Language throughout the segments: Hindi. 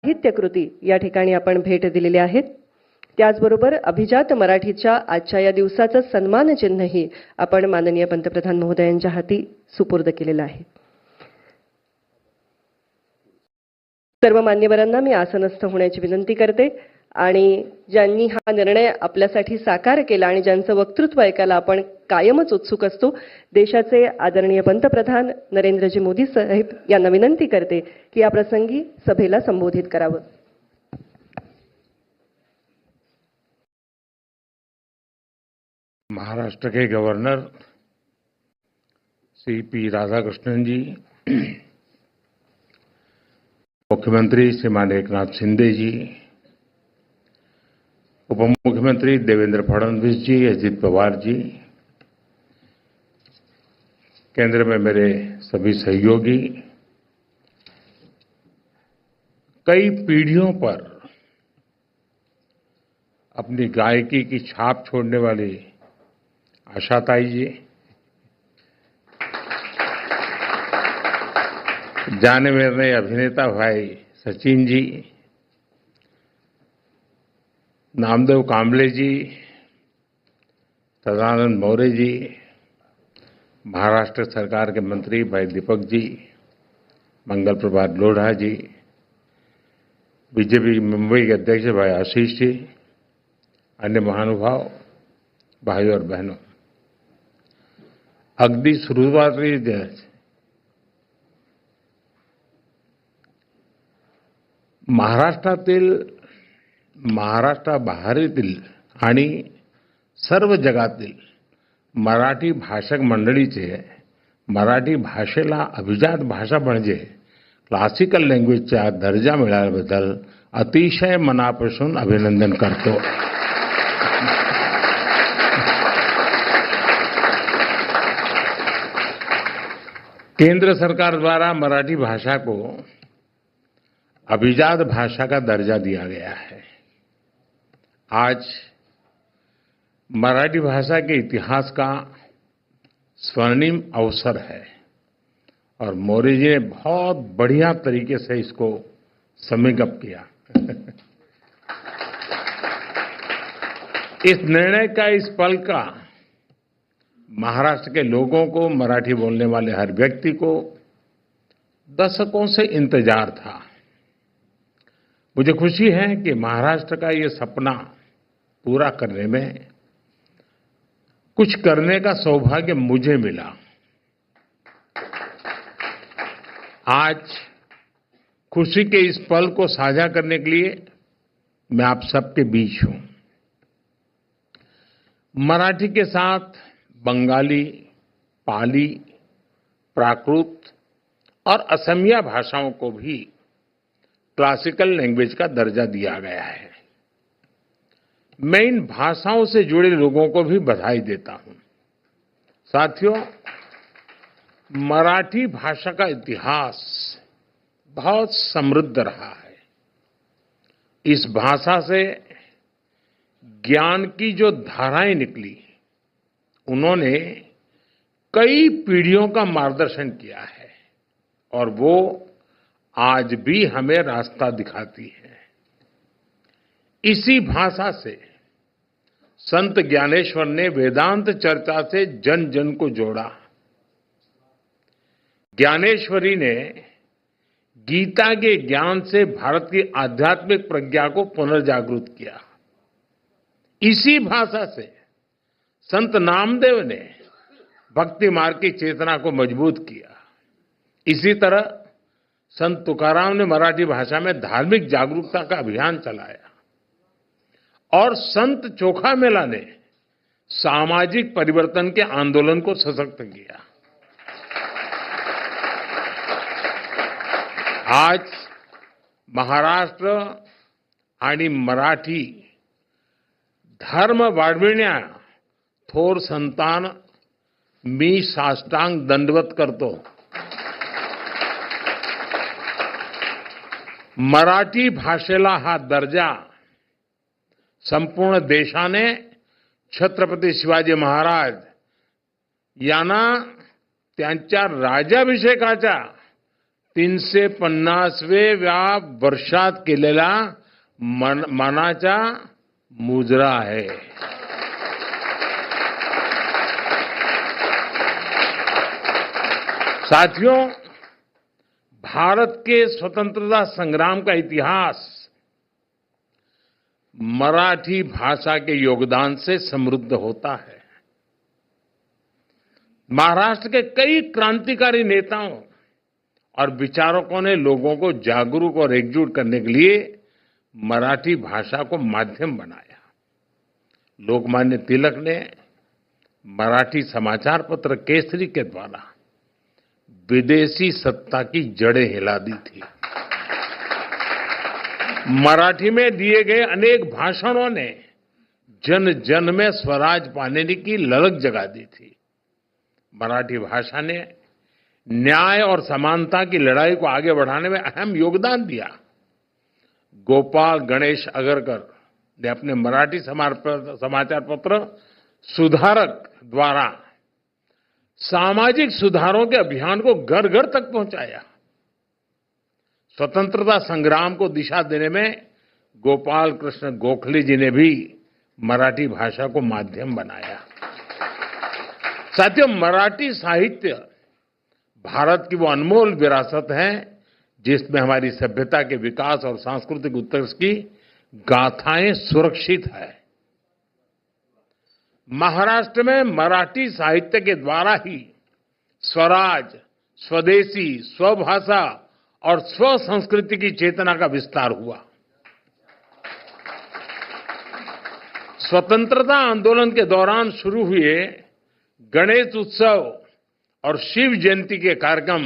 साहित्यकृती या ठिकाणी आपण भेट दिलेली आहेत. त्याचबरोबर अभिजात मराठीच्या आजच्या या दिवसाचं सन्मान चिन्हही आपण माननीय पंतप्रधान महोदयांच्या हाती सुपूर्द केलेलं आहे. सर्व मान्यवरांना मी आसनस्थ होण्याची विनंती करते आणि ज्यांनी हा निर्णय आपल्यासाठी साकार केला आणि ज्यांचं वक्तृत्व ऐकायला आपण कायमच उत्सुक असतो, देशाचे आदरणीय पंतप्रधान नरेंद्रजी मोदी साहेब यांना विनंती करते की या प्रसंगी सभेला संबोधित करावं. महाराष्ट्र के गवर्नर श्री पी राधाकृष्णन जी, मुख्यमंत्री श्रीमान एकनाथ शिंदे जी, उप मुख्यमंत्री देवेंद्र फडणवीस जी, अजित पवार जी, केंद्र में मेरे सभी सहयोगी, कई पीढ़ियों पर अपनी गायकी की छाप छोड़ने वाली आशाताई जी, जाने माने अभिनेता भाई सचिन जी, नामदेव कांबले जी, सदानंद मौर्य जी, महाराष्ट्र सरकार के मंत्री भाई दीपक जी, मंगल प्रभात लोढ़ा जी, बीजेपी मुंबई के अध्यक्ष भाई आशीष जी, अन्य महानुभाव भाई और बहनों, अगदी सुरुवातीलाच महाराष्ट्राबाहेरील आणि सर्व जगातील मराठी भाषक मंडळीचे मराठी भाषेला अभिजात भाषा म्हणजे क्लासिकल लँग्वेजचा दर्जा मिळाल्याबद्दल अतिशय मनापासून अभिनंदन करतो. केंद्र सरकार द्वारा मराठी भाषा को अभिजात भाषा का दर्जा दिया गया है. आज मराठी भाषा के इतिहास का स्वर्णिम अवसर है और मौर्य जी ने बहुत बढ़िया तरीके से इसको समेकअप किया. इस निर्णय का, इस पल का महाराष्ट्र के लोगों को, मराठी बोलने वाले हर व्यक्ति को दशकों से इंतजार था. मुझे खुशी है कि महाराष्ट्र का ये सपना पूरा करने में कुछ करने का सौभाग्य मुझे मिला. आज खुशी के इस पल को साझा करने के लिए मैं आप सबके बीच हूं. मराठी के साथ बंगाली, पाली, प्राकृत और असमिया भाषाओं को भी क्लासिकल लैंग्वेज का दर्जा दिया गया है. मैं इन भाषाओं से जुड़े लोगों को भी बधाई देता हूं. साथियों, मराठी भाषा का इतिहास बहुत समृद्ध रहा है. इस भाषा से ज्ञान की जो धाराएं निकली, उन्होंने कई पीढ़ियों का मार्गदर्शन किया है और वो आज भी हमें रास्ता दिखाती है. इसी भाषा से संत ज्ञानेश्वर ने वेदांत चर्चा से जन जन को जोड़ा. ज्ञानेश्वरी ने गीता के ज्ञान से भारत की आध्यात्मिक प्रज्ञा को पुनर्जागृत किया. इसी भाषा से संत नामदेव ने भक्ति मार्ग की चेतना को मजबूत किया. इसी तरह संत तुकाराम ने मराठी भाषा में धार्मिक जागरूकता का अभियान चलाया और संत चोखा मेला ने सामाजिक परिवर्तन के आंदोलन को सशक्त किया. आज महाराष्ट्र आणि मराठी धर्म वाढविण्या थोर संतान मी साष्टांग दंडवत करतो. मराठी भाषेला हा दर्जा संपूर्ण देशाने छत्रपती शिवाजी महाराज यांना त्यांच्या राज्याभिषेकाच्या 350व्या वर्षात केलेला मानाचा मुजरा आहे. साथियों, भारत के स्वतंत्रता संग्राम का इतिहास मराठी भाषा के योगदान से समृद्ध होता है. महाराष्ट्र के कई क्रांतिकारी नेताओं और विचारकों ने लोगों को जागरूक और एकजुट करने के लिए मराठी भाषा को माध्यम बनाया. लोकमान्य तिलक ने मराठी समाचार पत्र केसरी के द्वारा विदेशी सत्ता की जड़ें हिला दी थी. मराठी में दिए गए अनेक भाषणों ने जन जन में स्वराज पाने की ललक जगा दी थी. मराठी भाषा ने न्याय और समानता की लड़ाई को आगे बढ़ाने में अहम योगदान दिया. गोपाल गणेश अगरकर ने अपने मराठी समाचार पत्र सुधारक द्वारा सामाजिक सुधारों के अभियान को घर घर तक पहुंचाया. स्वतंत्रता संग्राम को दिशा देने में गोपाल कृष्ण गोखले जी ने भी मराठी भाषा को माध्यम बनाया. साथियों, मराठी साहित्य भारत की वो अनमोल विरासत है जिसमें हमारी सभ्यता के विकास और सांस्कृतिक उत्कर्ष की गाथाएं सुरक्षित है. महाराष्ट्र में मराठी साहित्य के द्वारा ही स्वराज, स्वदेशी, स्वभाषा और स्व संस्कृति की चेतना का विस्तार हुआ. स्वतंत्रता आंदोलन के दौरान शुरू हुए गणेश उत्सव और शिव जयंती के कार्यक्रम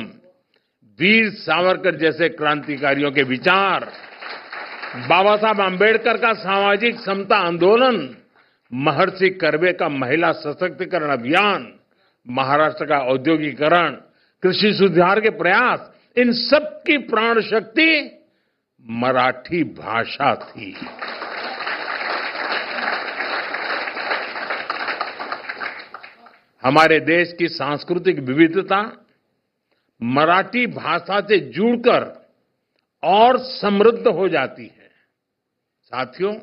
वीर सावरकर जैसे क्रांतिकारियों के विचार, बाबा साहब आंबेडकर का सामाजिक समता आंदोलन, महर्षि कर्वे का महिला सशक्तिकरण अभियान, महाराष्ट्र का औद्योगिकरण, कृषि सुधार के प्रयास, इन सब की प्राण शक्ति मराठी भाषा थी. हमारे देश की सांस्कृतिक विविधता मराठी भाषा से जुड़कर और समृद्ध हो जाती है. साथियों,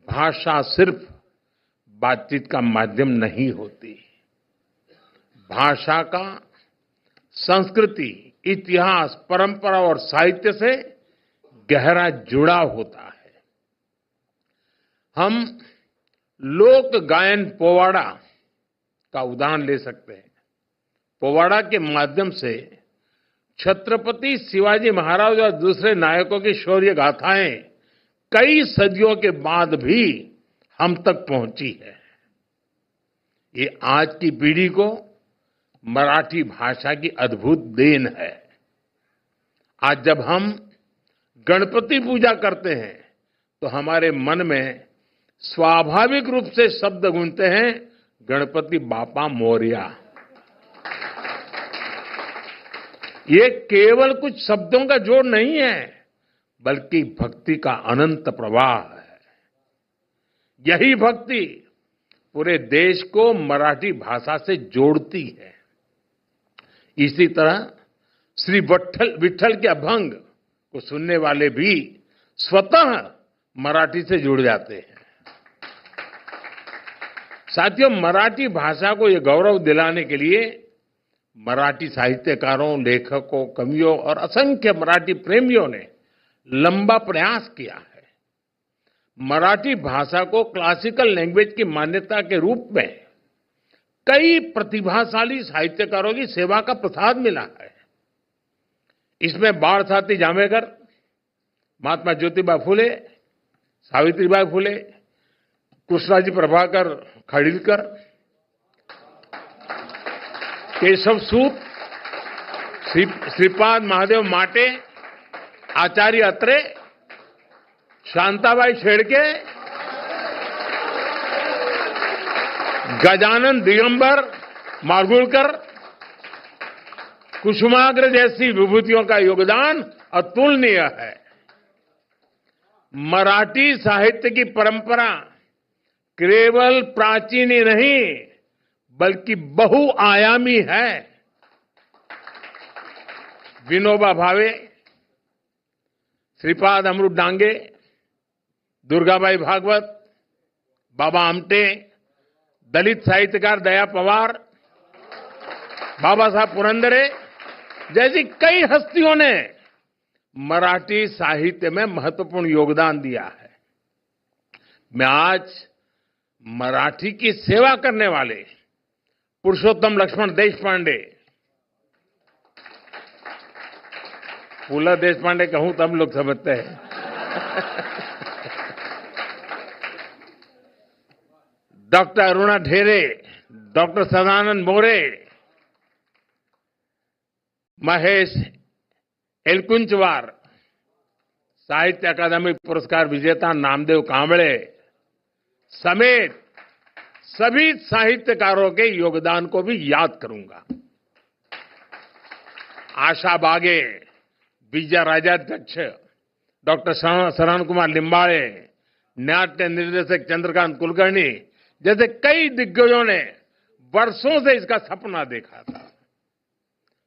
भाषा सिर्फ बातचीत का माध्यम नहीं होती. भाषा का संस्कृति, इतिहास, परंपरा और साहित्य से गहरा जुड़ाव होता है. हम लोक गायन पोवाड़ा का उदाहरण ले सकते हैं. पोवाड़ा के माध्यम से छत्रपति शिवाजी महाराज और दूसरे नायकों की शौर्य गाथाएं कई सदियों के बाद भी हम तक पहुंची है. ये आज की पीढ़ी को मराठी भाषा की अद्भुत देन है. आज जब हम गणपति पूजा करते हैं तो हमारे मन में स्वाभाविक रूप से शब्द गूंजते हैं, गणपति बापा मोरया. ये केवल कुछ शब्दों का जोड़ नहीं है, बल्कि भक्ति का अनंत प्रवाह है. यही भक्ति पूरे देश को मराठी भाषा से जोड़ती है. इसी तरह श्री विठ्ठल के अभंग को सुनने वाले भी स्वतः मराठी से जुड़ जाते हैं. साथियों, मराठी भाषा को यह गौरव दिलाने के लिए मराठी साहित्यकारों, लेखकों, कवियों और असंख्य मराठी प्रेमियों ने लंबा प्रयास किया है. मराठी भाषा को क्लासिकल लैंग्वेज की मान्यता के रूप में कई प्रतिभाशाली साहित्यकारों की सेवा का प्रसाद मिला है. इसमें बाळशास्त्री जांभेकर, महात्मा ज्योतिबा फुले, सावित्रीबाई फुले, कृष्णाजी प्रभाकर खाडिलकर, केशव सूत, श्रीपाद महादेव माटे, आचार्य अत्रे, शांताबाई शेडके, गजानन दिगंबर मारगुलकर, कुसुमाग्र जैसी विभूतियों का योगदान अतुलनीय है. मराठी साहित्य की परंपरा केवल प्राचीन ही नहीं बल्कि बहुआयामी है. विनोबा भावे, श्रीपाद अमृत डांगे, दुर्गाबाई भागवत, बाबा आमटे, दलित साहित्यकार दया पवार, बाबा साहब पुरंदरे जैसी कई हस्तियों ने मराठी साहित्य में महत्वपूर्ण योगदान दिया है। मैं आज मराठी की सेवा करने वाले पुरुषोत्तम लक्ष्मण देशपांडे, पुला देशपांडे कहूं तब लोग समझते हैं, डॉक्टर अरुणा ढेरे, डॉक्टर सदानंद मोरे, महेश एलकुंचवार, साहित्य अकादमी पुरस्कार विजेता नामदेव कांबळे समेत सभी साहित्यकारों के योगदान को भी याद करूंगा। आशा बागे, विजय राजाध्यक्ष, डॉक्टर शरण कुमार लिंबाळे, नाट्य निर्देशक चंद्रकांत कुलकर्णी जैसे कई दिग्गजों ने वर्षों से इसका सपना देखा था।